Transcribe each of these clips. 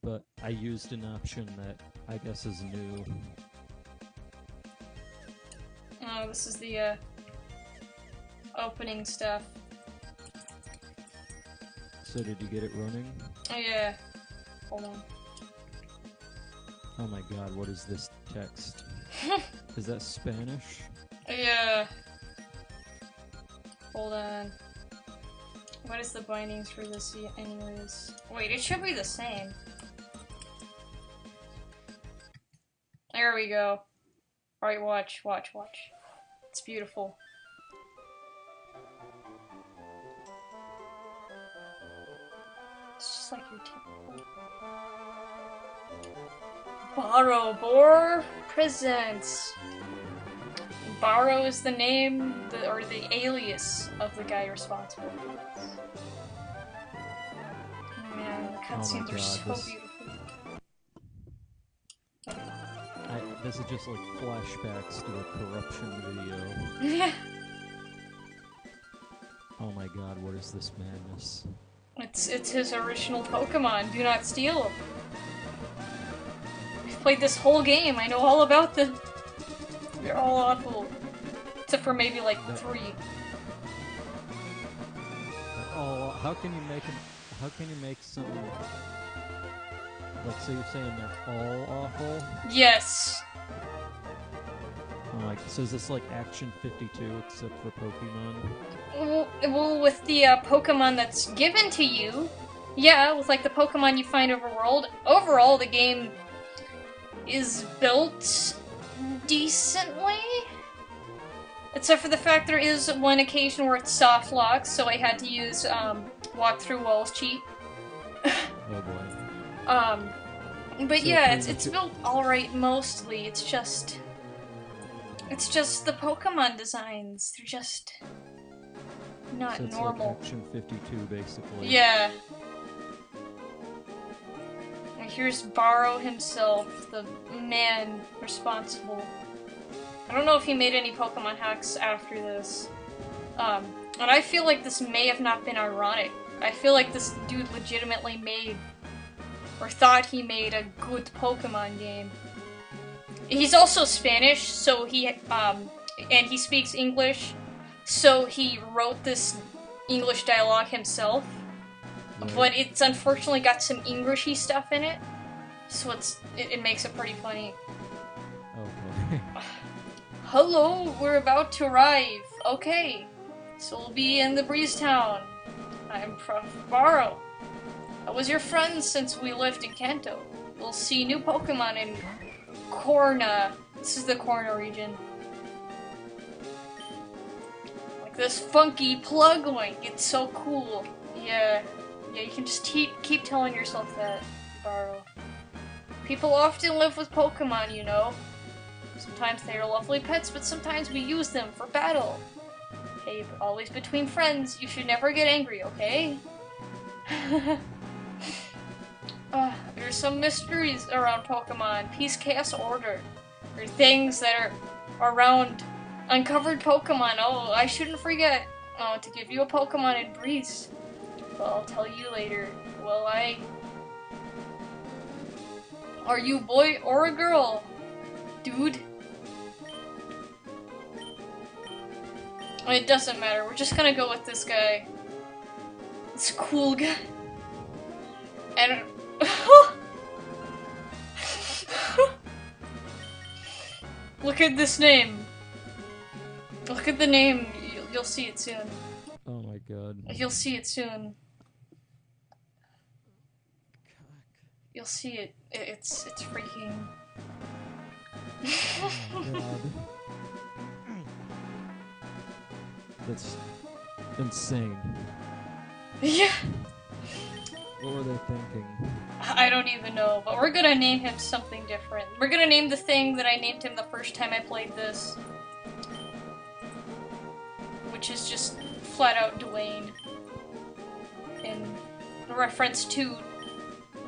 but I used an option that I guess is new. Oh, this is the, opening stuff. So did you get it running? Oh, yeah. Hold on. Oh my god, what is this text? Is that Spanish? Yeah. Hold on. What is the bindings for this anyways? Wait, it should be the same. There we go. Alright, watch. It's beautiful. It's just like your typical... Borrow presents. Borrow is the name, or the alias of the guy responsible for this. Oh man, the cutscenes are so beautiful. This is just like flashbacks to a corruption video. Yeah. Oh my god, what is this madness? It's his original Pokemon. Do not steal him. I've played this whole game. I know all about them. They're all awful. Except for maybe like 3. Oh, how can you make some... Like, so you're saying they're all awful? Yes. Oh my, so is this like Action 52 except for Pokemon? Well, with the Pokemon that's given to you, yeah, with like the Pokemon you find overworld, overall the game is built decently. Except for the fact there is one occasion where it's soft locked, so I had to use walk through walls cheat. Oh boy. But So yeah, it's built alright mostly. It's just the Pokemon designs. They're just not so it's normal. Like Action 52 basically. Yeah. And here's Borrow himself, the man responsible. I don't know if he made any Pokemon hacks after this. And I feel like this may have not been ironic. I feel like this dude legitimately made, or thought he made, a good Pokemon game. He's also Spanish, so and he speaks English, so he wrote this English dialogue himself. Right. But it's unfortunately got some Englishy stuff in it, so it makes it pretty funny. Okay. Hello, we're about to arrive. Okay, so we'll be in the Breeze Town. I'm Prof. Borrow. I was your friend since we lived in Kanto. We'll see new Pokemon in Corna. This is the Corna region. Like this funky Plugwink. It's so cool. Yeah, you can just keep telling yourself that, Borrow. People often live with Pokemon, you know. Sometimes they are lovely pets, but sometimes we use them for battle. Hey, but always between friends. You should never get angry, okay? There's some mysteries around Pokemon. Peace, Chaos, Order. There are things that are around uncovered Pokemon. Oh, I shouldn't forget to give you a Pokemon in Breeze. Well, I'll tell you later. Well, Are you a boy or a girl? Dude? It doesn't matter. We're just gonna go with this guy. This cool guy. And... Look at this name. Look at the name. You'll see it soon. Oh my god. You'll see it soon. You'll see it. It's freaking... Oh my god. That's insane. Yeah. What were they thinking? I don't even know, but we're gonna name him something different. We're gonna name the thing that I named him the first time I played this. Which is just flat out Dwayne. In reference to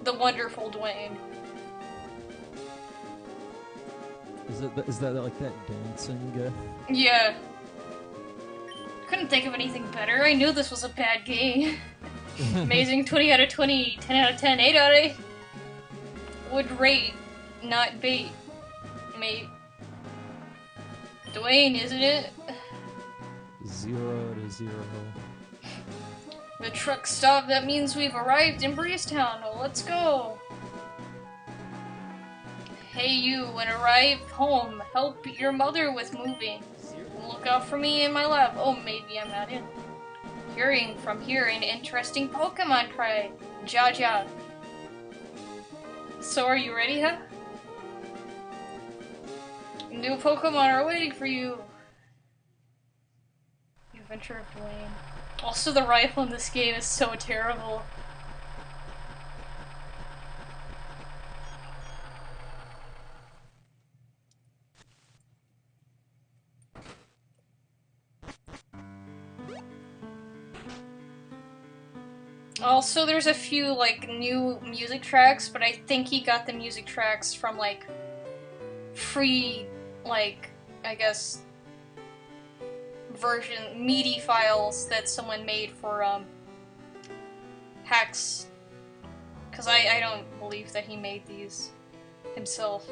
the wonderful Dwayne. Is that like that dancing gif? Yeah. Couldn't think of anything better. I knew this was a bad game. Amazing 20 out of 20, 10 out of 10, 8 out of 8. would rate, not bait, mate. Dwayne, isn't it? 0 to 0. The truck stopped. That means we've arrived in Breezetown. Oh, let's go. Hey, you. When arrive home, help your mother with moving. Look out for me in my lab. Oh, maybe I'm not in. Hearing from here an interesting Pokemon cry. Jaja. So are you ready, huh? New Pokemon are waiting for you. The Adventure of Dwayne. Also, the rifle in this game is so terrible. Also, there's a few, like, new music tracks, but I think he got the music tracks from, like, free, like, I guess, version, MIDI files that someone made for, hacks. Because I don't believe that he made these himself.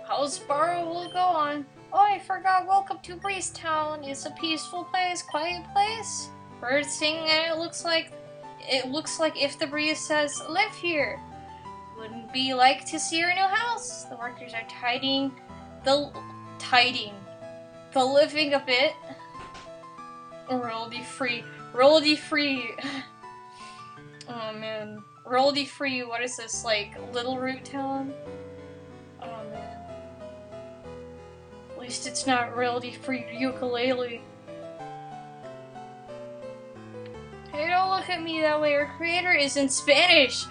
How's Barrow will go on? Oh, I forgot, welcome to Breezetown. It's a peaceful place, quiet place. Birds sing and it looks like if the breeze says, live here. Wouldn't be like to see your new house. The workers are tidying the living a bit. Royalty free. Oh man. Royalty free, what is this, like, Little Root Town? Oh man. At least it's not royalty free ukulele. Hey, don't look at me that way. Our creator is in Spanish.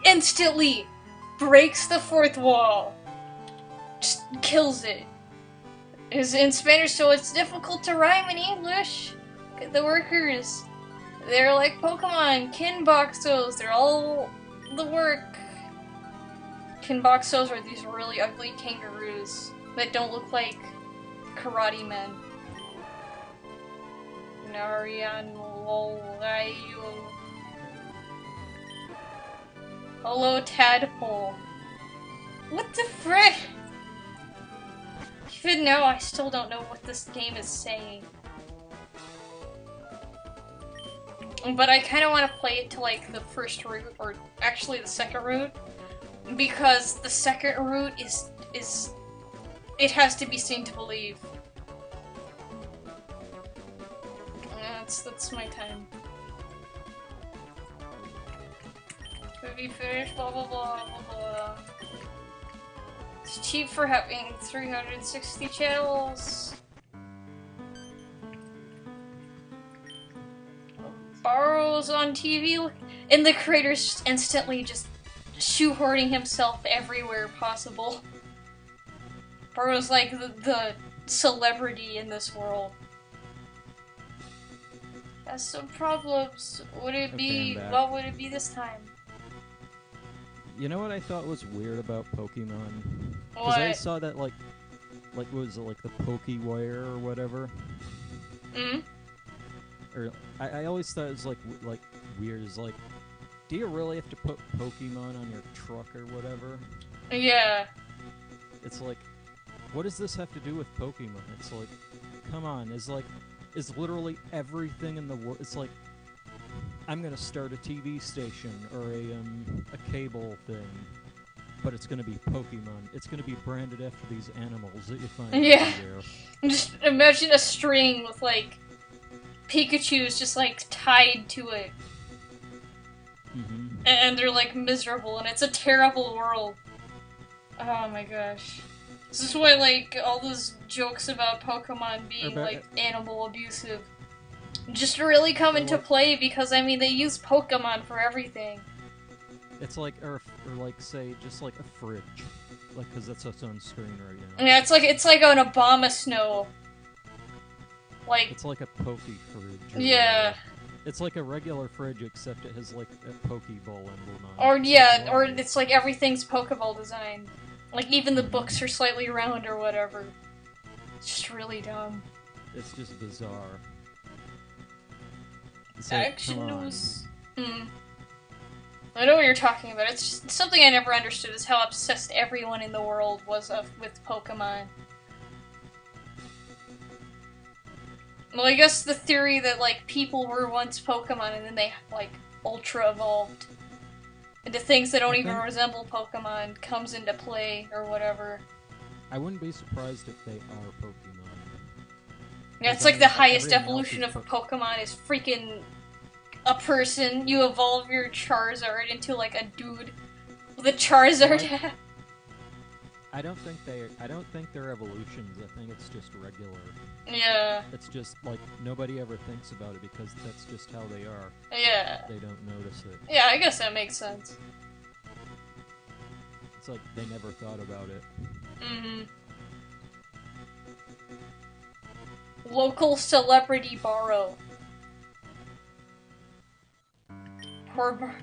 Instantly breaks the fourth wall. Just kills it. It's in Spanish, so it's difficult to rhyme in English. Look at the workers. They're like Pokemon, Kinboxos. They're all the work. Kinboxos are these really ugly kangaroos that don't look like karate men. Narian Lolayo. Hello, Tadpole. What the frick? Even now, I still don't know what this game is saying. But I kind of want to play it to, like, the first route, or actually the second route, because the second route is it has to be seen to believe. That's my time. Movie finished, blah blah blah blah blah. It's cheap for having 360 channels. Barrow's on TV, and the creator's just instantly just shoehorning himself everywhere possible. Barrow's like the celebrity in this world. Has some problems. Would it be? What would it be this time? You know what I thought was weird about Pokemon? What? Because I saw that like what was it, like the PokeWire or whatever? Hmm? Or I always thought it was like weird. Is like, do you really have to put Pokemon on your truck or whatever? Yeah. It's like, what does this have to do with Pokemon? It's like, come on, is literally everything in the world. It's like, I'm gonna start a TV station or a cable thing, but it's gonna be Pokemon. It's gonna be branded after these animals that you find. Yeah. There. Just imagine a string with like Pikachu's just like tied to it, and they're like miserable, and it's a terrible world. Oh my gosh. This is why, like, all those jokes about Pokemon being, like, animal abusive just really come into play because, I mean, they use Pokemon for everything. It's like, or like, say, just like a fridge. Like, because that's what's on screen right now. Yeah, it's like an Obama Snow. Like... It's like a Poke fridge. Yeah. It's like a regular fridge, except it has, like, a Pokeball emblem on it. Or, yeah, or it's like everything Pokeball designed. Like, even the books are slightly round or whatever. It's just really dumb. It's just bizarre. It's Action news. I know what you're talking about. It's just something I never understood is how obsessed everyone in the world was with Pokemon. Well, I guess the theory that, like, people were once Pokemon and then they, like, ultra evolved into things that don't even resemble Pokemon comes into play or whatever. I wouldn't be surprised if they are Pokemon. Yeah, it's like the highest evolution of a Pokemon is freaking a person. You evolve your Charizard into, like, a dude with a Charizard hat. I don't think they're evolutions. I think it's just regular. Yeah. It's just, like, nobody ever thinks about it because that's just how they are. Yeah. They don't notice it. Yeah, I guess that makes sense. It's like they never thought about it. Mm-hmm. Local celebrity Borrow. Poor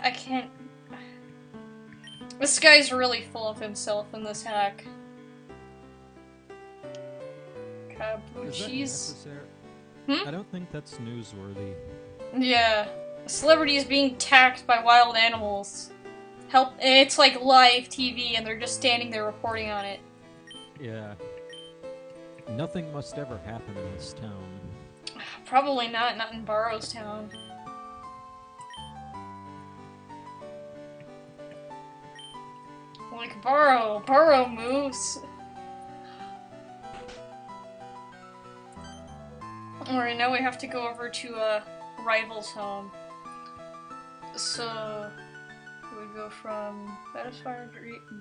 I can't... This guy's really full of himself in this hack. Kabuchis. I don't think that's newsworthy. Yeah. A celebrity is being attacked by wild animals. Help! It's like live TV and they're just standing there reporting on it. Yeah. Nothing must ever happen in this town. Probably not in Barrow's town. Like, Barrow moves. Alright, now we have to go over to a rival's home. So, we go from satisfied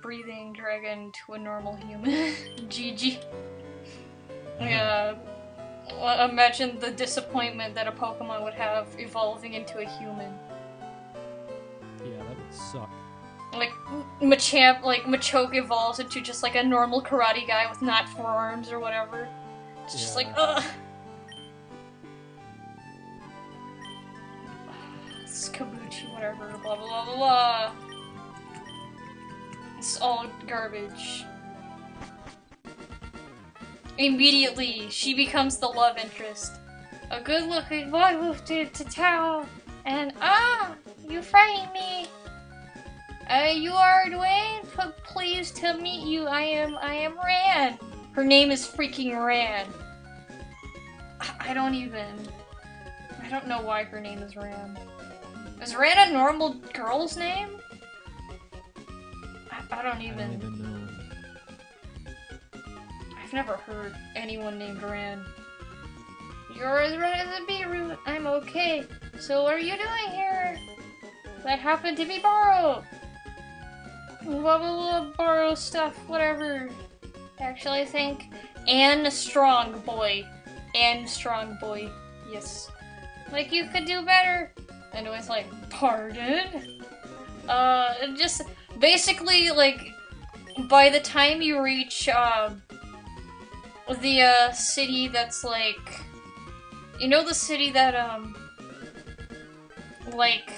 breathing dragon to a normal human. GG. Yeah. Imagine the disappointment that a Pokemon would have evolving into a human. Yeah, that would suck. Like, Machoke evolves into just like a normal karate guy with not forearms or whatever. It's just like, ugh! It's Kabuchi, whatever, blah blah blah blah blah. It's all garbage. Immediately, she becomes the love interest. A good-looking boy moved into town, and you frightened me. You are Dwayne. Pleased to meet you. I am Ran. Her name is freaking Ran. I don't know why her name is Ran. Is Ran a normal girl's name? I don't even know. I've never heard anyone named Ran. You're as red as a beetroot. I'm okay. So what are you doing here? That happened to be Borrow. Blah blah blah, Borrow stuff, whatever. Actually, I think Anne Strong Boy. Yes. Like, you could do better. And it was like, pardon? Just basically, like, by the time you reach the city that's like, you know, the city that like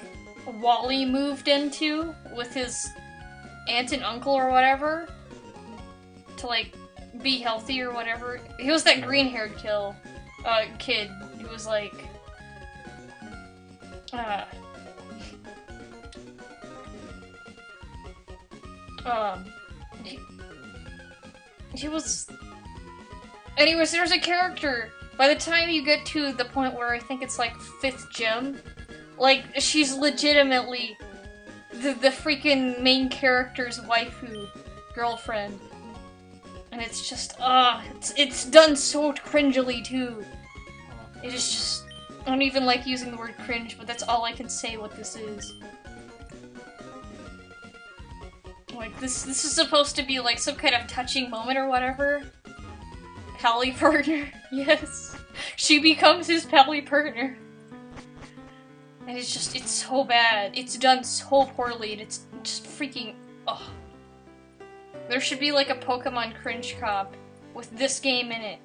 Wally moved into with his aunt and uncle or whatever to like be healthy or whatever. He was that green-haired kid who was like he was. Anyways, there's a character. By the time you get to the point where I think it's like 5th gym, like, she's legitimately the freaking main character's waifu girlfriend. And it's just, it's done so cringily too. It is just, I don't even like using the word cringe, but that's all I can say what this is. Like, this is supposed to be like some kind of touching moment or whatever. Pally partner, yes. She becomes his pally partner. And it's just, it's so bad. It's done so poorly, and it's just freaking, ugh. There should be like a Pokemon cringe cop with this game in it.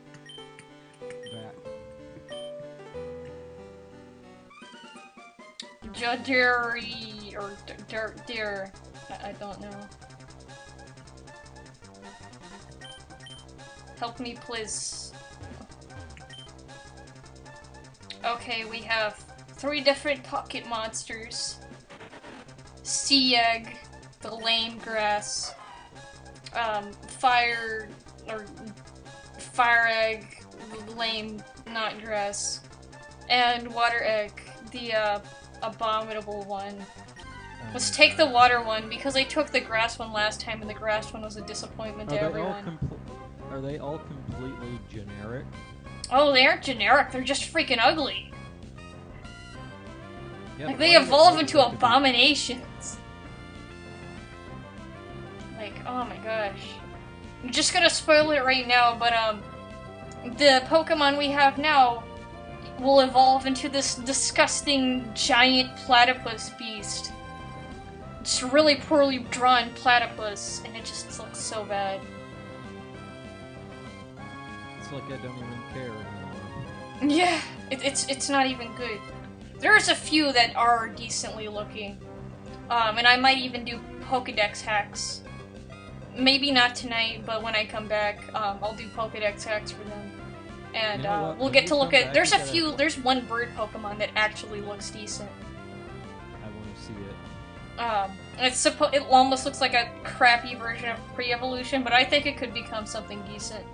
Jadiri, or Dir, I don't know. Help me, please. Okay, we have 3 different pocket monsters. Sea Egg, the lame grass, Fire Egg, the lame not grass, and Water Egg, the abominable one. Let's take the water one, because I took the grass one last time, and the grass one was a disappointment to everyone. Are they all completely generic? Oh, they aren't generic, they're just freaking ugly. Yeah, like, they evolve into abominations. Like, oh my gosh. I'm just gonna spoil it right now, but, the Pokemon we have now will evolve into this disgusting giant platypus beast. It's a really poorly drawn platypus, and it just looks so bad. It's like I don't even care anymore. Yeah, it's not even good. There's a few that are decently looking. And I might even do Pokedex hacks. Maybe not tonight, but when I come back, I'll do Pokedex hacks for them. And you know we'll get to look at... There's one bird Pokemon that actually looks decent. I want to see it. It almost looks like a crappy version of pre-evolution, but I think it could become something decent.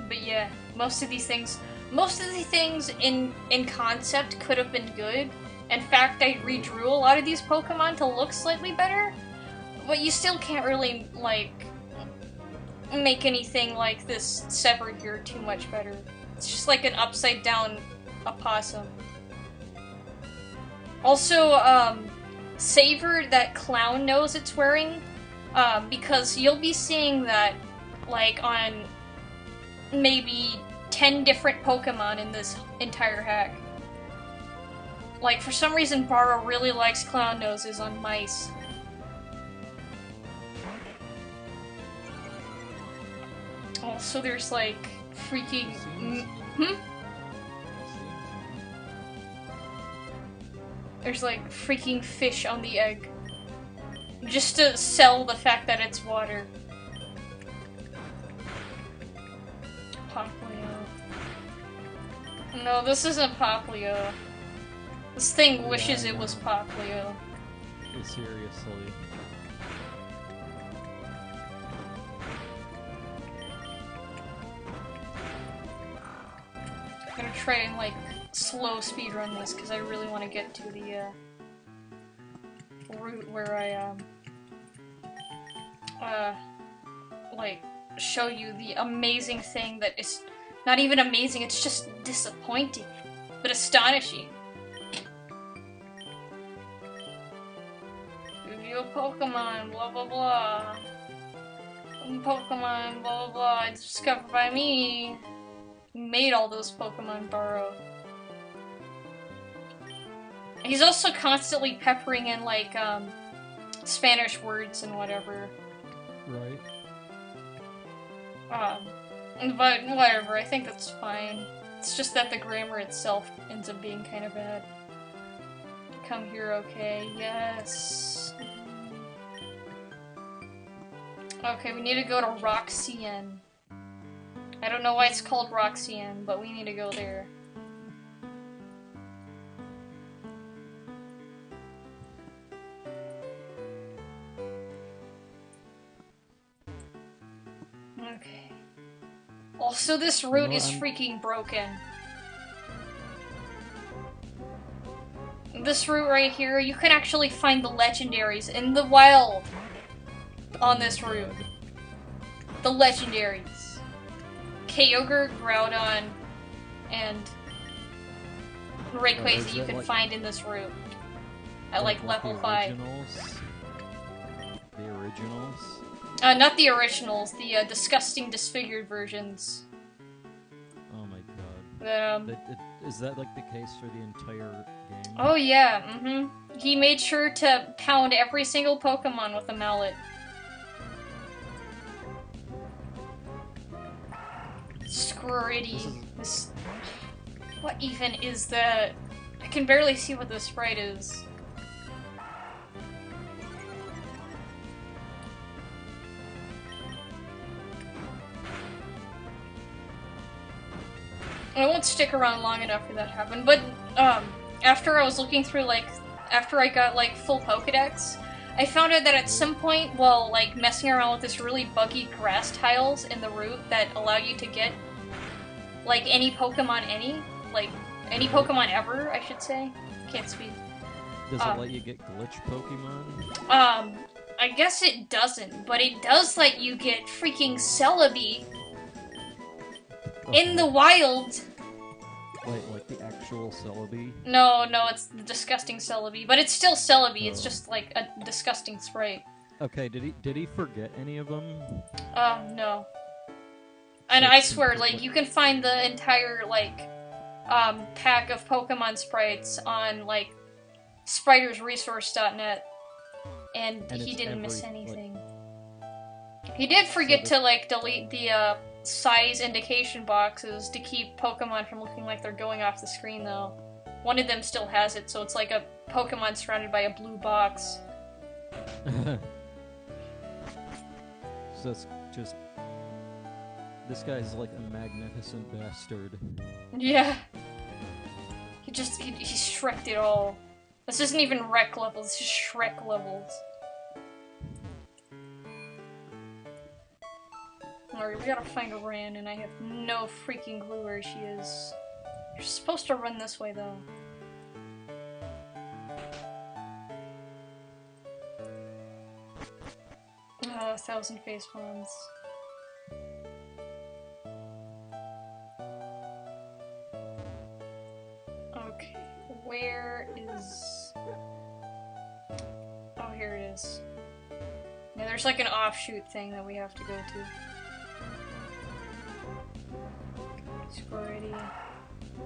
But yeah, most of the things in concept could have been good. In fact, I redrew a lot of these Pokemon to look slightly better, but you still can't really, like, make anything like this severed here too much better. It's just like an upside down opossum. Also, savor that clown nose it's wearing, because you'll be seeing that, like, on maybe 10 different Pokemon in this entire hack. Like, for some reason, Barrow really likes clown noses on mice. Also, there's, like, freaking... There's, like, freaking fish on the egg. Just to sell the fact that it's water. Poplio. No, this isn't Poplio. This thing wishes it was Poplio. Seriously. I'm gonna try and, like, slow speedrun this, because I really want to get to the, route where I, like, show you the amazing thing that is not even amazing, it's just disappointing, but astonishing. Give you a Pokemon, blah blah blah. Pokemon, blah blah blah, discovered by me. Made all those Pokemon Burrow. He's also constantly peppering in, like, Spanish words and whatever. Right. But whatever, I think that's fine. It's just that the grammar itself ends up being kind of bad. Come here, okay, yes. Okay, we need to go to Roxien. I don't know why it's called Roxien, but we need to go there. Okay. Also, this route is freaking broken. This route right here, you can actually find the legendaries in the wild on this route. The legendaries. Kyogre, Groudon, and Rayquaza you can find in this route. At like level 5. The originals? Not the originals, the disgusting disfigured versions. Oh my god. Is that like the case for the entire game? Oh yeah, He made sure to pound every single Pokemon with a mallet. Scritty. What even is that? I can barely see what the sprite is. I won't stick around long enough for that to happen, but, after I was looking through, like, after I got, like, full Pokedex, I found out that at some point, while, like, messing around with this really buggy grass tiles in the route that allow you to get, like, any Pokemon any Pokemon ever, I should say. Can't speak. Does it let you get glitch Pokemon? I guess it doesn't, but it does let you get freaking Celebi in the wild. Wait, like the actual Celebi? No, it's the disgusting Celebi, but it's still Celebi. It's just like a disgusting sprite. Okay, did he forget any of them? No. And I swear, like, you can find the entire, like, pack of Pokemon sprites on, like, spritersresource.net, and he didn't miss anything. Like, he did forget to, like, delete the, size indication boxes to keep Pokemon from looking like they're going off the screen, though. One of them still has it, so it's like a Pokemon surrounded by a blue box. So it's just... This guy's like a magnificent bastard. Yeah. He Shrek'd it all. This isn't even Wreck levels, this is Shrek levels. Alright, we gotta find a Ran, and I have no freaking clue where she is. You're supposed to run this way, though. 1,000 face bombs. Okay, where is... Oh, here it is. Yeah, there's like an offshoot thing that we have to go to. Squirty.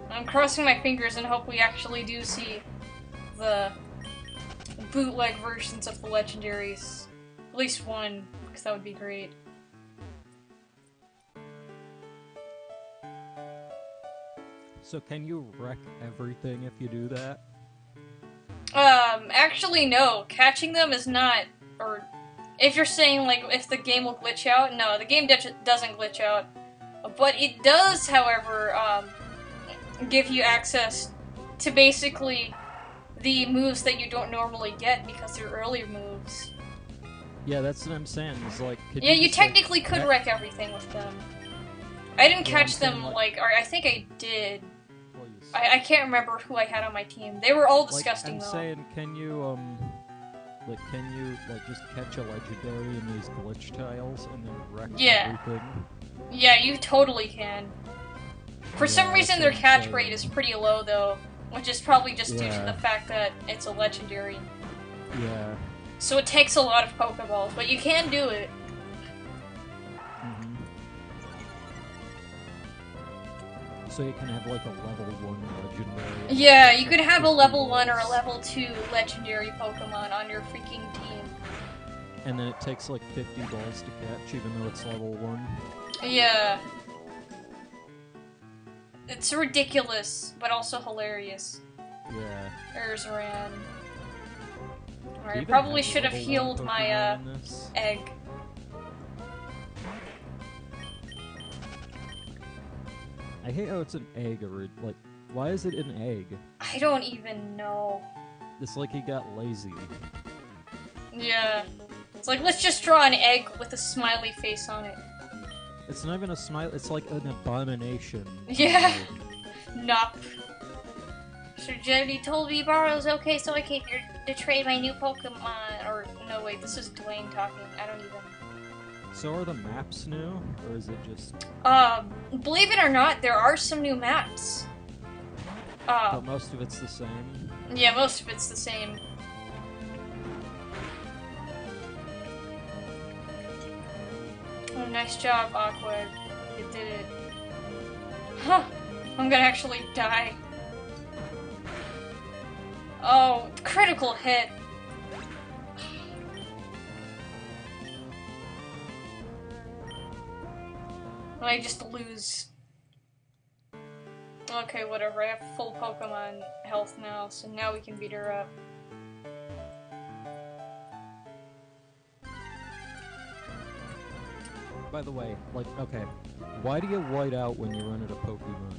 I'm crossing my fingers and hope we actually do see the bootleg versions of the legendaries. At least one, because that would be great. So can you wreck everything if you do that? Actually no. Catching them is not, or if you're saying like if the game will glitch out, no, the game doesn't glitch out. But it does, however, give you access to basically the moves that you don't normally get because they're earlier moves. Yeah, that's what I'm saying. It's like, yeah, you technically could wreck everything with them. I didn't catch them, like, or I think I did. I can't remember who I had on my team. They were all disgusting, though. I'm saying, can you just catch a legendary in these glitch tiles and then wreck everything? Yeah, you totally can. For some reason, their catch rate is pretty low, though, which is probably just due to the fact that it's a legendary. Yeah. So it takes a lot of Pokeballs, but you can do it. Mm-hmm. So you can have like a level 1 legendary. Yeah, you could have a level 1 or a level 2 legendary Pokemon on your freaking team. And then it takes like 50 balls to catch, even though it's level 1. Yeah. It's ridiculous, but also hilarious. Yeah. There's Ran. Alright, I probably should have healed my, egg. I hate how it's an egg, or like, why is it an egg? I don't even know. It's like he got lazy. Yeah. It's like, let's just draw an egg with a smiley face on it. It's not even a smile, it's like an abomination. Yeah. Nup. Sir Jody told me Barrow's okay, so I came here to trade my new Pokemon. Or, no, wait, this is Dwayne talking. I don't even... So are the maps new, or is it just... believe it or not, there are some new maps. But most of it's the same? Yeah, most of it's the same. Oh, nice job, Awkward. You did it. Huh! I'm gonna actually die. Oh, critical hit. I just lose. Okay, whatever. I have full Pokemon health now, so now we can beat her up. By the way, like, okay, why do you white out when you run into Pokemon?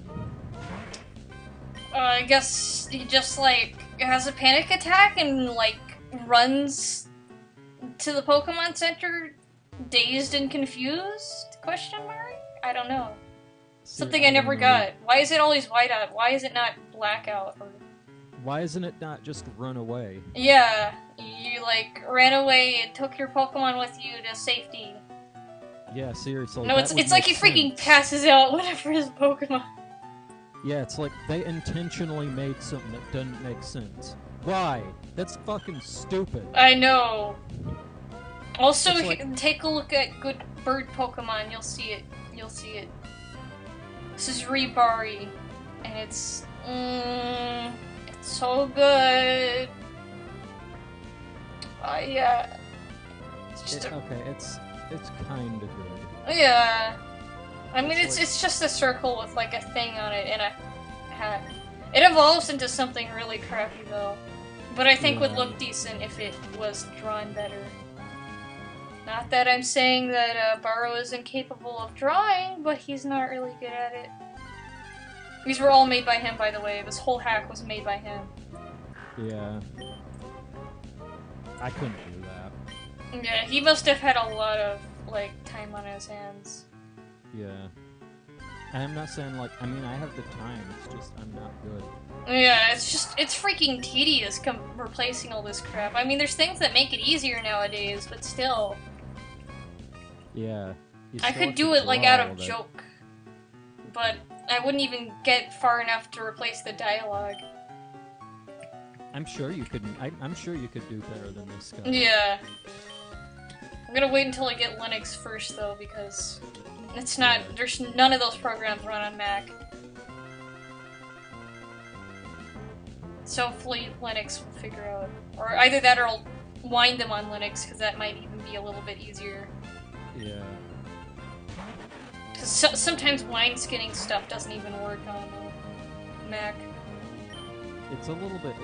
I guess he just, like, has a panic attack and, like, runs to the Pokemon Center dazed and confused? Question mark? I don't know. Something I never got. Why is it always whiteout? Why is it not blackout? Or... Why isn't it not just run away? Yeah, you, like, ran away and took your Pokemon with you to safety. Yeah, seriously. No, it's like he freaking passes out whenever his Pokemon... Yeah, it's like they intentionally made something that doesn't make sense. Why? That's fucking stupid. I know. Also, like... take a look at good bird Pokemon. You'll see it. You'll see it. This is Rebari, and it's so good. Yeah. It's just okay, it's kind of good. Yeah. I mean, it's just a circle with, like, a thing on it and a hat. It evolves into something really crappy, though. But I think would look decent if it was drawn better. Not that I'm saying that Barrow is incapable of drawing, but he's not really good at it. These were all made by him, by the way. This whole hack was made by him. Yeah. I couldn't do that. Yeah, he must have had a lot of, like, time on his hands. Yeah. And I'm not saying, like, I mean, I have the time, it's just, I'm not good. Yeah, it's freaking tedious replacing all this crap. I mean, there's things that make it easier nowadays, but still. Yeah. I could do it, like, out of joke. But I wouldn't even get far enough to replace the dialogue. I'm sure you could, I'm sure you could do better than this guy. Yeah. I'm gonna wait until I get Linux first, though, because it's not, there's none of those programs run on Mac. So hopefully Linux will figure out, or either that or I'll wind them on Linux, because that might even be a little bit easier. Yeah. Because sometimes wind skinning stuff doesn't even work on Mac. It's a little bit,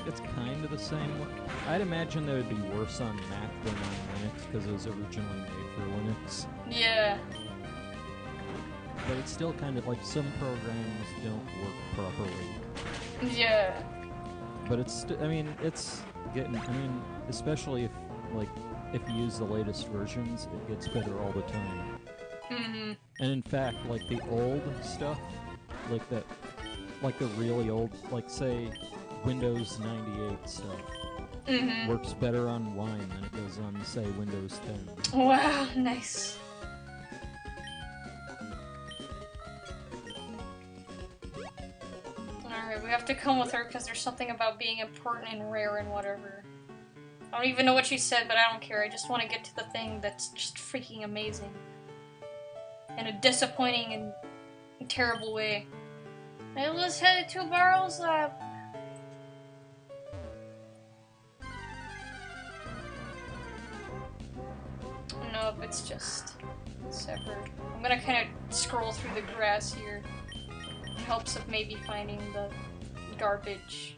it's kind of the same. I'd imagine that it would be worse on Mac than on Linux, because it was originally made for Linux. Yeah. But it's still kind of like some programs don't work properly. Yeah. But it's, I mean, it's getting, I mean, especially if, like, if you use the latest versions, it gets better all the time. Mm-hmm. And in fact, like, the old stuff, like that, like the really old, like, say, Windows 98 stuff, works better on Wine than it does on, say, Windows 10. Wow, nice. Alright, we have to come with her because there's something about being important and rare and whatever. I don't even know what she said, but I don't care. I just want to get to the thing that's just freaking amazing. In a disappointing and terrible way. I was headed to Barrow's lab. Nope, it's just separate. I'm gonna kind of scroll through the grass here in hopes of maybe finding the garbage.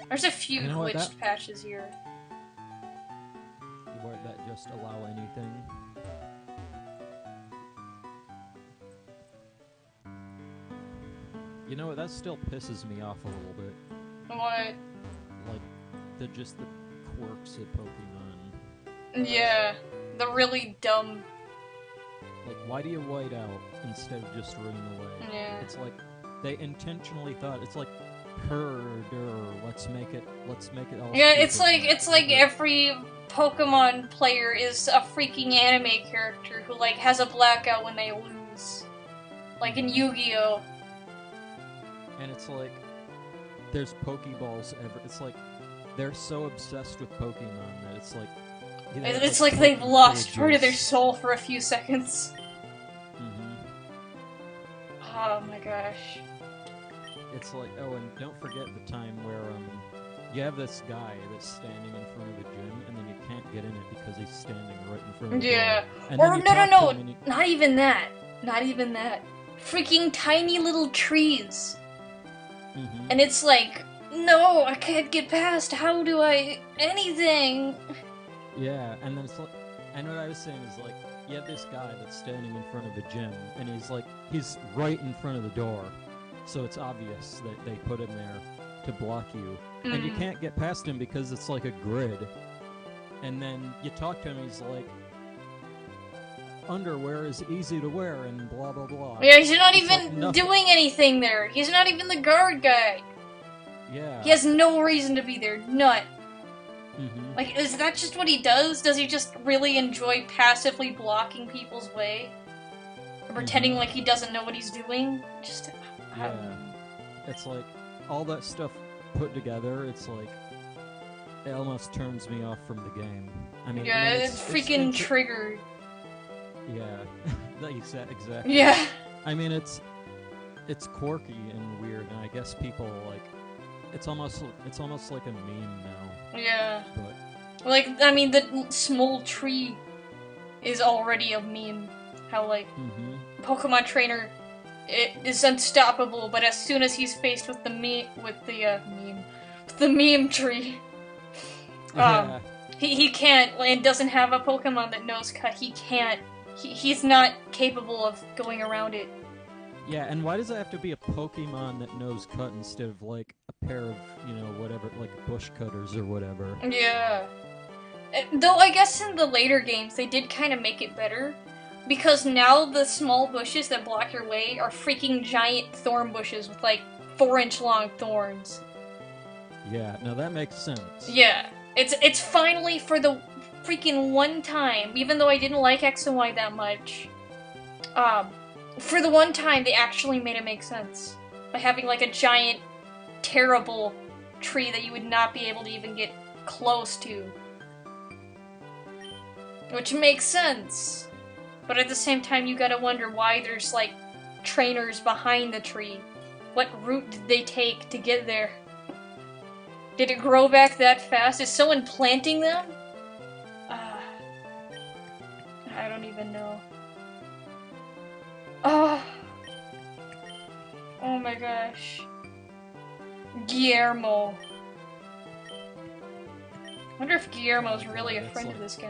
There's a few glitched patches here. Won't that just allow anything? You know, that still pisses me off a little bit. What? Like, the quirks of Pokemon. Yeah, the really dumb... Like, why do you white out instead of just running away? Yeah. It's like, they intentionally thought, it's like, let's make it all Yeah, stupid. it's like every Pokemon player is a freaking anime character who, like, has a blackout when they lose. Like in Yu-Gi-Oh! And it's like, there's Pokeballs it's like, they're so obsessed with Pokemon that it's like... You know, it's like they've lost part of their soul for a few seconds. Oh my gosh. It's like, oh, and don't forget the time where, you have this guy that's standing in front of a gym, and then you can't get in it because he's standing right in front of the door. And or no, not even that. Not even that. Freaking tiny little trees. And it's like, no, I can't get past, how do I... anything? Yeah, and then it's like, and what I was saying is like, you have this guy that's standing in front of a gym, and he's right in front of the door. so it's obvious that they put him there to block you. And you Mhm. can't get past him because it's like a grid. And then you talk to him, he's like, underwear is easy to wear and blah blah blah. Yeah, he's not It's like even nothing. doing anything there. He's not even the guard guy. Yeah. He has no reason to be there. None. Mm-hmm. Like, is that just what he does? Does he just really enjoy passively blocking people's way? Or pretending like he doesn't know what he's doing? Just, I don't know. It's like, all that stuff put together, it's like, it almost turns me off from the game. I mean, Yeah, it's freaking triggered. Yeah, exactly. Yeah. I mean, it's quirky and weird, and I guess people like, it's almost like a meme now. Yeah. But Like, I mean, the small tree is already a meme. How, like, Pokemon Trainer is unstoppable, but as soon as he's faced with the meme tree, he can't, and doesn't have a Pokemon that knows cut. He can't. He's not capable of going around it. Yeah, and why does it have to be a Pokemon that knows cut instead of, like, a pair of, whatever, like, bush cutters or whatever? Yeah. Though I guess in the later games they did kind of make it better, because now the small bushes that block your way are freaking giant thorn bushes with, like, 4-inch long thorns. Yeah, no, that makes sense. Yeah. It's finally, for the freaking one time, even though I didn't like X and Y that much, for the one time they actually made it make sense. By having, like, a giant, terrible tree that you would not be able to even get close to. Which makes sense. But at the same time, you gotta wonder why there's, like, trainers behind the tree. What route did they take to get there? Did it grow back that fast? Is someone planting them? I don't even know. Oh my gosh. Guillermo. I wonder if Guillermo's really a friend of this guy.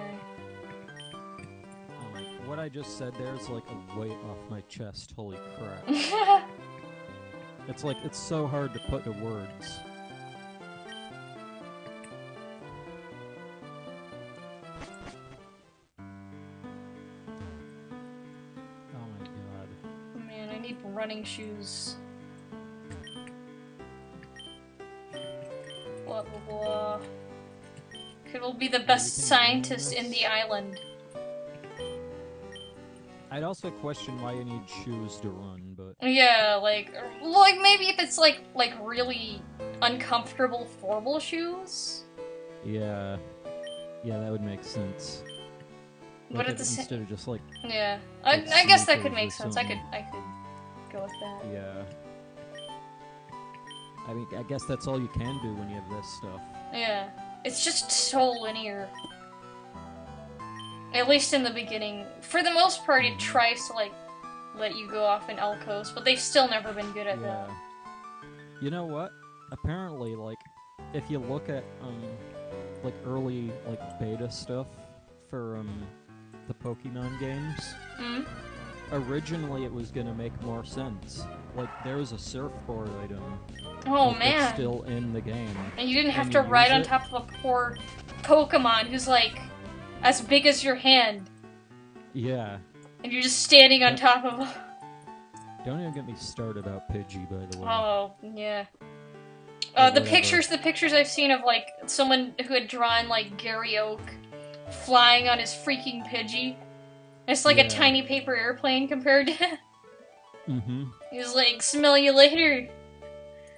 What I just said there is like a weight off my chest. Holy crap. It's like, it's so hard to put to words. Oh my god. Man, I need running shoes. Blah blah blah. Could will be the best scientist in the island. I'd also question why you need shoes to run, but... Yeah, like maybe if it's like really uncomfortable formal shoes? Yeah. Yeah, that would make sense. But Like at the instead of just like... Yeah. like I guess that could sneakers make or sense. I something. could go with that. Yeah. I mean, I guess that's all you can do when you have this stuff. Yeah. It's just so linear. At least in the beginning. For the most part, it tries to, like, let you go off in Elcos, but they've still never been good at that. You know what? Apparently, like, if you look at, like, early, like, beta stuff for, the Pokemon games, originally it was gonna make more sense. Like, there was a surfboard item. Oh, like, man. that's still in the game. And you didn't have And to you ride use on it. top of a poor Pokemon who's, like, as big as your hand. Yeah. And you're just standing on top of him. Don't even get me started about Pidgey, by the way. Oh, yeah. Or The whatever. pictures I've seen of, like, someone who had drawn, like, Gary Oak flying on his freaking Pidgey. It's like Yeah. a tiny paper airplane compared to Mm-hmm. He's like, smell you later.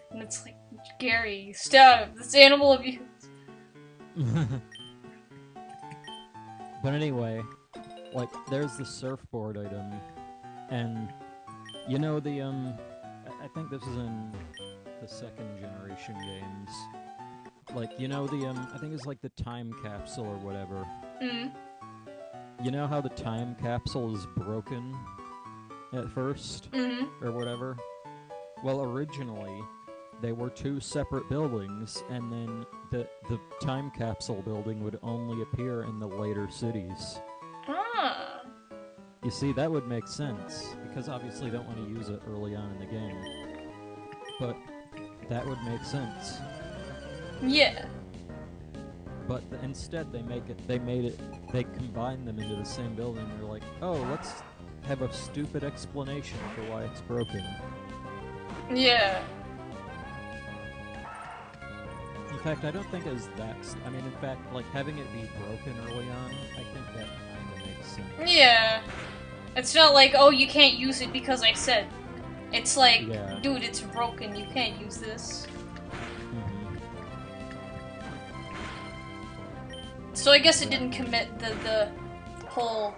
And it's like, Gary, stop. That's animal abuse. But anyway, like, there's the surfboard item, and you know the, I think this is in the second generation games. Like, you know the, I think it's like the time capsule or whatever. You know how the time capsule is broken at first? Or whatever? Well, originally, they were two separate buildings, and then the time capsule building would only appear in the later cities. Ah. You see, that would make sense, because obviously you don't want to use it early on in the game. but that would make sense. Yeah. But instead, they combine them into the same building. They're like, oh, let's have a stupid explanation for why it's broken. Yeah. In fact, I don't think it was that. I mean, in fact, like having it be broken early on, I think that kind of makes sense. Yeah. It's not like, oh, you can't use it because I said. It's like, Yeah. dude, it's broken. You can't use this. So I guess it didn't commit the whole,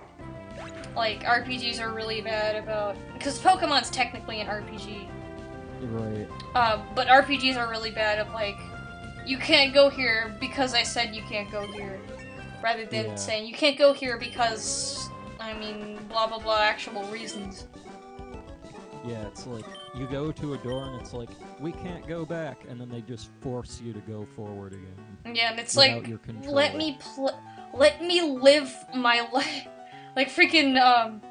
like, RPGs are really bad about... Because Pokemon's technically an RPG. Right. But RPGs are really bad of, like, you can't go here because I said you can't go here. Rather than saying, you can't go here because, I mean, blah blah blah, actual reasons. Yeah, it's like, you go to a door and it's like, we can't go back, and then they just force you to go forward again. Yeah, and it's like, let me live my life. Like freaking,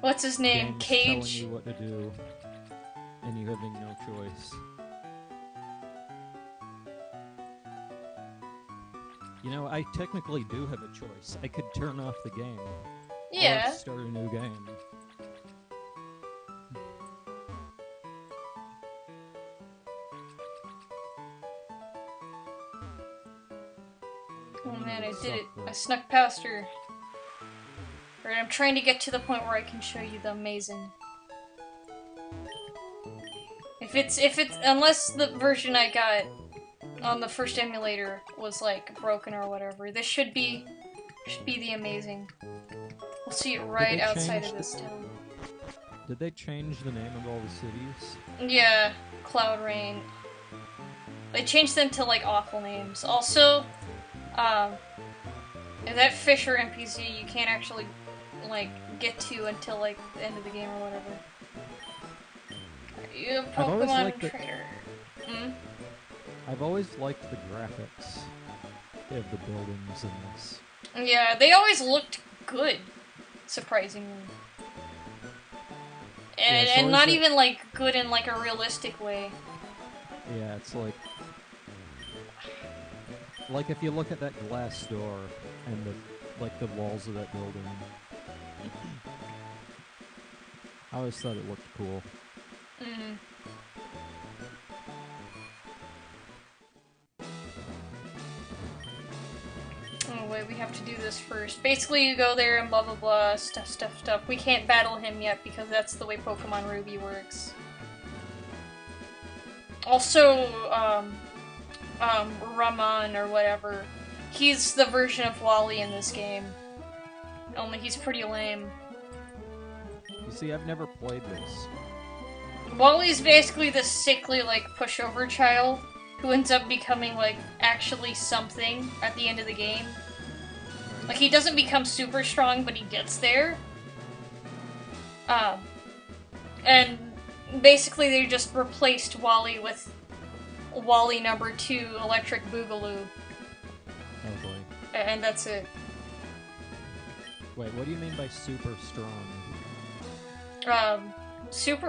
what's his name? Game's Cage. telling you what to do, and you having no choice. You know, I technically do have a choice. I could turn off the game. Yeah. Or start a new game. Oh man, I did it. I snuck past her. Alright, I'm trying to get to the point where I can show you the amazing. If it's, unless the version I got on the first emulator was like broken or whatever, this should be the amazing. We'll see it right outside of this town. Did they change the name of all the cities? Yeah, Cloud Rain. They changed them to like awful names. Also, that Fisher NPC you can't actually like get to until like the end of the game or whatever. You have Pokemon Trader. I've always liked the graphics of the buildings in this. Yeah, they always looked good, surprisingly. And, and not even like good in like a realistic way. Yeah, it's like if you look at that glass door and the walls of that building. I always thought it looked cool. Oh wait, we have to do this first. Basically, you go there and blah blah blah, stuff. We can't battle him yet because that's the way Pokemon Ruby works. Also, Raman or whatever, he's the version of Wally in this game. Only he's pretty lame. You see, I've never played this. Wally's basically the sickly, like, pushover child who ends up becoming, like, actually something at the end of the game. Like, he doesn't become super strong, but he gets there. And basically they just replaced Wally with Wally number 2, Electric Boogaloo. Oh boy. And that's it. Wait, what do you mean by super strong?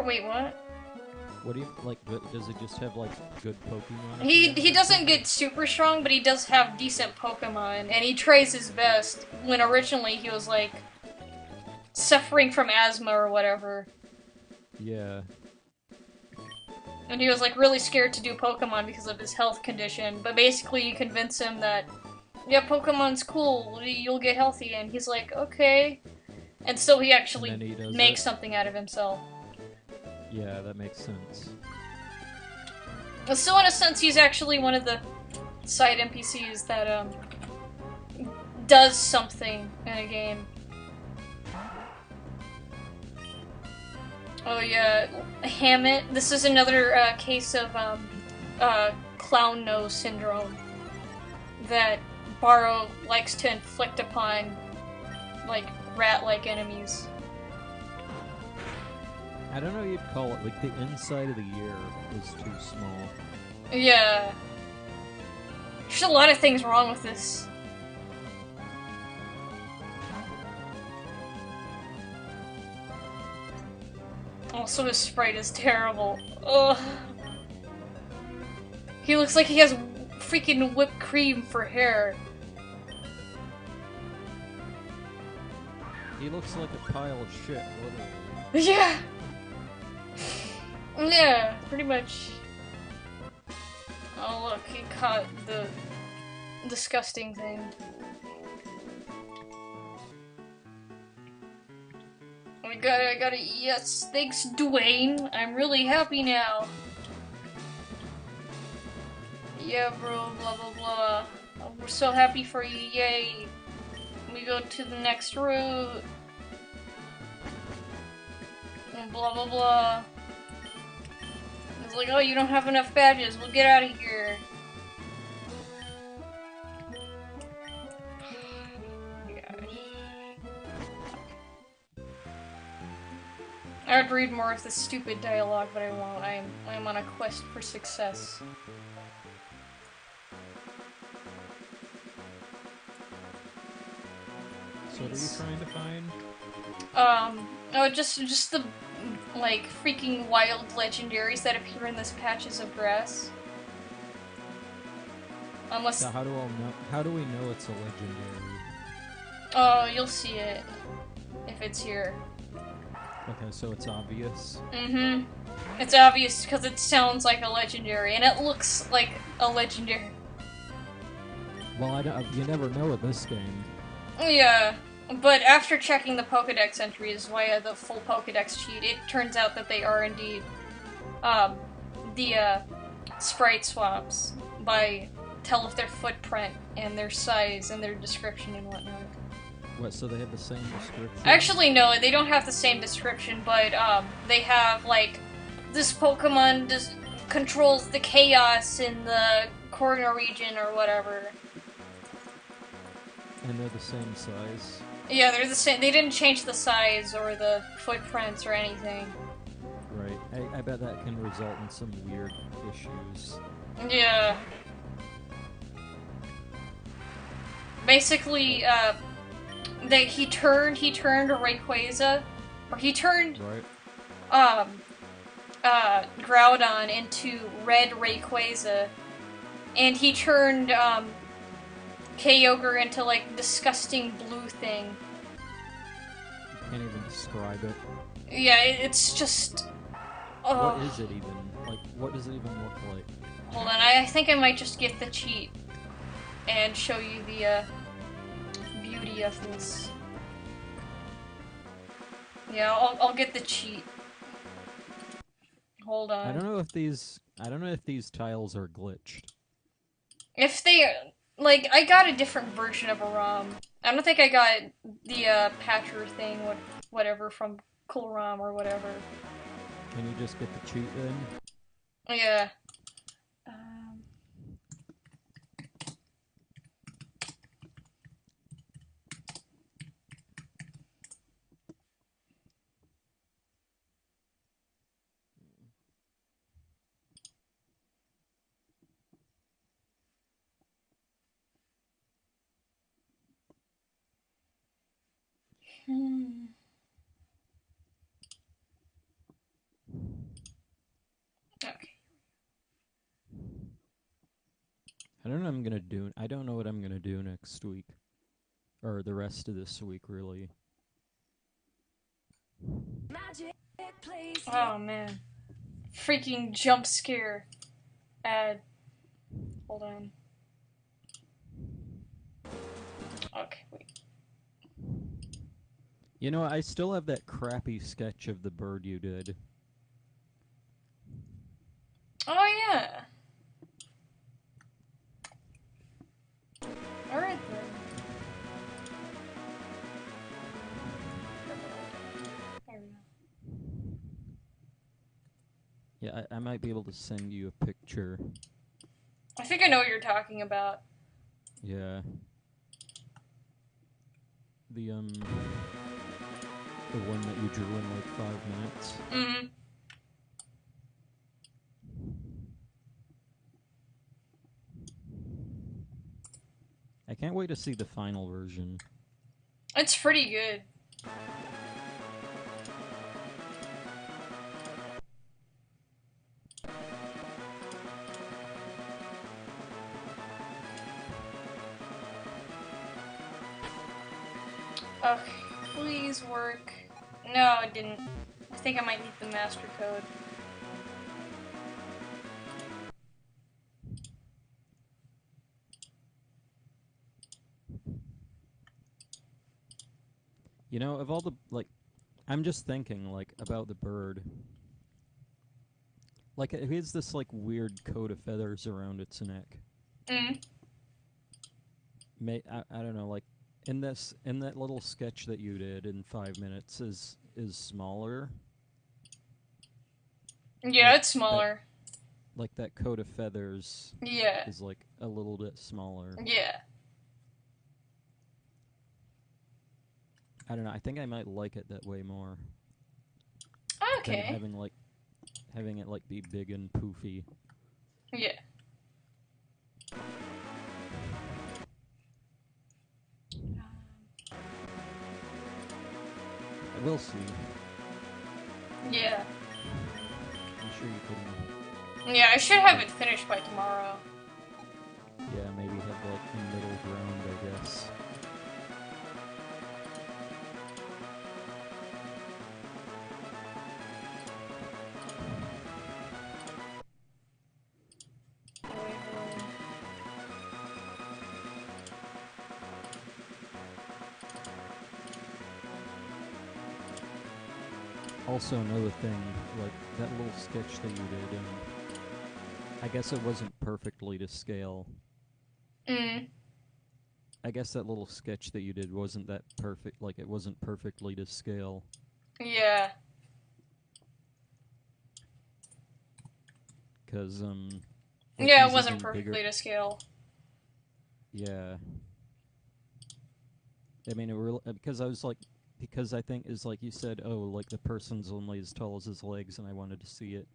Wait, what? What do you, like, does it just have, like, good Pokemon? He doesn't get super strong, but he does have decent Pokemon, and he tries his best, when originally he was, like, suffering from asthma or whatever. Yeah. And he was, like, really scared to do Pokemon because of his health condition, but basically you convince him that, yeah, Pokemon's cool, you'll get healthy, and he's like, okay. And so he actually makes something out of himself. Yeah, that makes sense. So in a sense, he's actually one of the side NPCs that, does something in a game. Oh yeah, Hammett. This is another, case of, clown nose syndrome that Barrow likes to inflict upon, like, rat-like enemies. I don't know what you'd call it, like the inside of the ear is too small. Yeah. There's a lot of things wrong with this. Also, his sprite is terrible. Ugh. He looks like he has freaking whipped cream for hair. He looks like a pile of shit, literally. Yeah! Yeah, pretty much. Oh look, he caught the disgusting thing. I got it, yes, thanks Dwayne. I'm really happy now. Yeah bro, blah blah blah. Oh, we're so happy for you, yay. We go to the next route. And blah blah blah. It's like, oh, you don't have enough badges, we'll get out of here. I would read more of this stupid dialogue, but I won't. I'm on a quest for success. So what are you trying to find? Oh, just the, like, freaking wild legendaries that appear in this patches of grass. Unless... So how do we know it's a legendary? Oh, you'll see it. If it's here. Okay, so it's obvious. Mm-hmm. It's obvious because it sounds like a legendary, and it looks like a legendary. Well, you never know with this game. Yeah, but after checking the Pokedex entries via the full Pokedex cheat, it turns out that they are indeed, the, sprite swaps by tell of their footprint and their size and their description and whatnot. What, so they have the same description? Actually, no, they don't have the same description, but, they have, like, this Pokemon controls the chaos in the corner region or whatever. And they're the same size? Yeah, they're the same. They didn't change the size or the footprints or anything. Right. I bet that can result in some weird issues. Yeah. Basically, he turned Rayquaza, or he turned, right. Groudon into red Rayquaza, and he turned, Kyogre into, like, disgusting blue thing. Can't even describe it. Yeah, it's just... What is it even? Like, what does it even look like? Hold on, I think I might just get the cheat and show you the, beauty of this. Yeah, I'll get the cheat. Hold on. I don't know if these tiles are glitched. If they... Like, I got a different version of a ROM. I don't think I got the, patcher thing, whatever, from Cool ROM or whatever. Can you just get the cheat then? Yeah. Okay. I don't know what I'm gonna do next week. Or the rest of this week, really. Oh, man. Freaking jump scare ad. Hold on. Okay, wait. You know, I still have that crappy sketch of the bird you did. Oh, yeah. Alright then. There we go. Yeah, I might be able to send you a picture. I think I know what you're talking about. Yeah. The one that you drew in like 5 minutes. Mm-hmm. I can't wait to see the final version. It's pretty good. Ugh, please work. No, it didn't. I think I might need the master code. You know, of all the, like, I'm just thinking, like, about the bird. Like, it has this, like, weird coat of feathers around its neck. Mm. I don't know, like, in that little sketch that you did in 5 minutes is smaller. Yeah, Like, it's smaller. that coat of feathers Yeah. is, like, a little bit smaller. Yeah. I don't know, I think I might like it that way more. Okay. Than having it, like, be big and poofy. Yeah. We'll see. Yeah. I'm sure you can. Yeah, I should have it finished by tomorrow. Yeah, maybe have, like, a middle ground, I guess. Also, another thing, like, that little sketch that you did, I guess it wasn't perfectly to scale. Mm. I guess that little sketch that you did wasn't that perfect, like, it wasn't perfectly to scale. Yeah. Because, like, yeah, it these wasn't even perfectly bigger. to scale. Yeah. I mean, it really, because I was like, because I think is like you said, oh, like the person's only as tall as his legs, and I wanted to see it,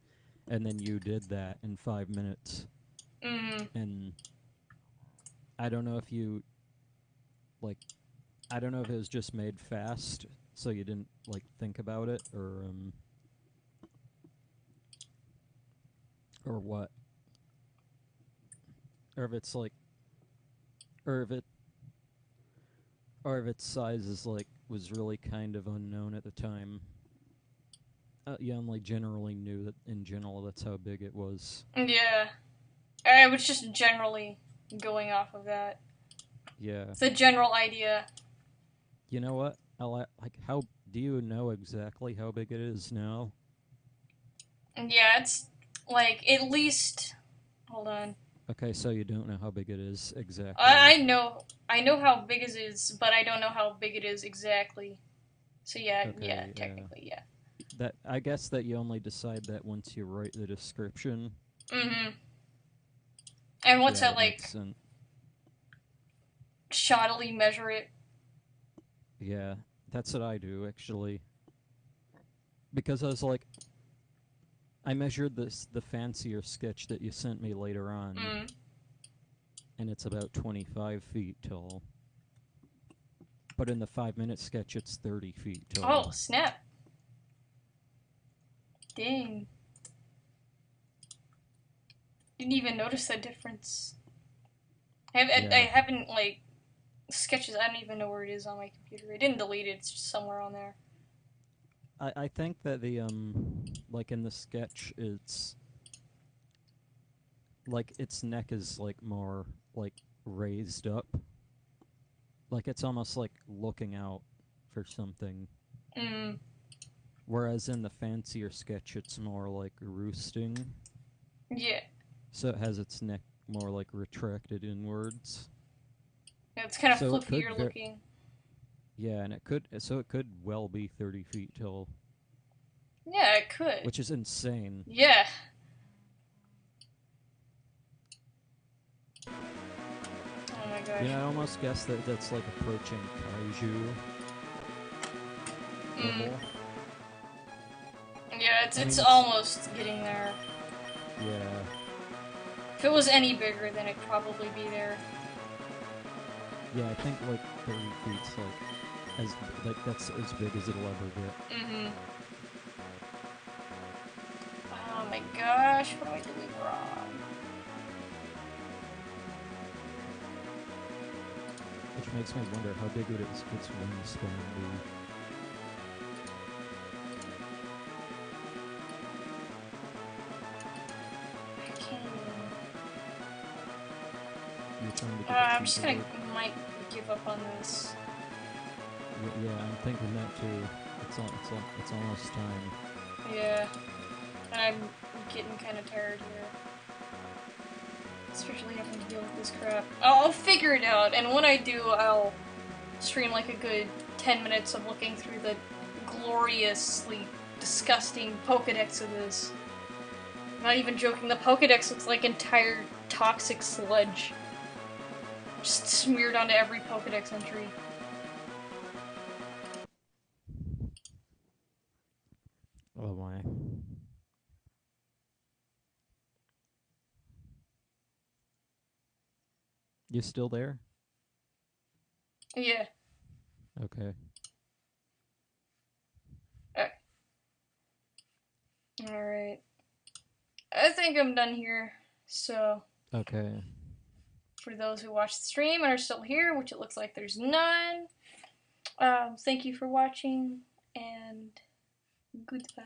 and then you did that in 5 minutes, Mm. and I don't know if you, like, I don't know if it was just made fast, so you didn't like think about it, or what, or if it's like, or if it, or if its size is like was really kind of unknown at the time. You only generally knew that in general that's how big it was. Yeah. I was just generally going off of that. Yeah. It's a general idea. You know what? Like, how do you know exactly how big it is now? Yeah, it's like at least. Hold on. Okay, so you don't know how big it is I exactly. I know how big it is, but I don't know how big it is exactly. So yeah, yeah, Okay, technically, yeah. that I guess that you only decide that once you write the description. Mm-hmm. And once Yeah, I that makes like sense. shoddily measure it. Yeah, that's what I do actually. Because I was like, I measured the fancier sketch that you sent me later on, Mm. and it's about 25 feet tall. But in the 5 minute sketch, it's 30 feet Oh tall. snap! Dang. Didn't even notice that difference. I Yeah. haven't like sketches. I don't even know where it is on my computer. I didn't delete it. It's just somewhere on there. I think that the like in the sketch it's like its neck is like more like raised up. Like it's almost like looking out for something. Mm. Whereas in the fancier sketch it's more like roosting. Yeah. So it has its neck more like retracted inwards. Yeah, it's kind of So it could fluffier looking. yeah, and it could well be 30 feet tall. Yeah, it could. Which is insane. Yeah. Oh my gosh. You know, I almost guess that that's like approaching kaiju Mm. level. Yeah, I it's mean, it's almost getting there. yeah, If it was any bigger, then it'd probably be there. yeah. I think like 30 feet's like that's as big as it'll ever get. Mm-hmm. Oh my gosh, what am I doing wrong? Which makes me wonder how big would its wingspan be. You're trying to get I'm just gonna might give up on this. Yeah, I'm thinking that too. It's almost time. Yeah, I'm getting kind of tired here. Especially having to deal with this crap. I'll figure it out, and when I do, I'll stream like a good 10 minutes of looking through the gloriously disgusting Pokedex of this. I'm not even joking, the Pokedex looks like entire toxic sludge. Just smeared onto every Pokedex entry. Oh my. You still there? Yeah. Okay. Alright. I think I'm done here, so... Okay. For those who watch the stream and are still here, which it looks like there's none, thank you for watching, and goodbye.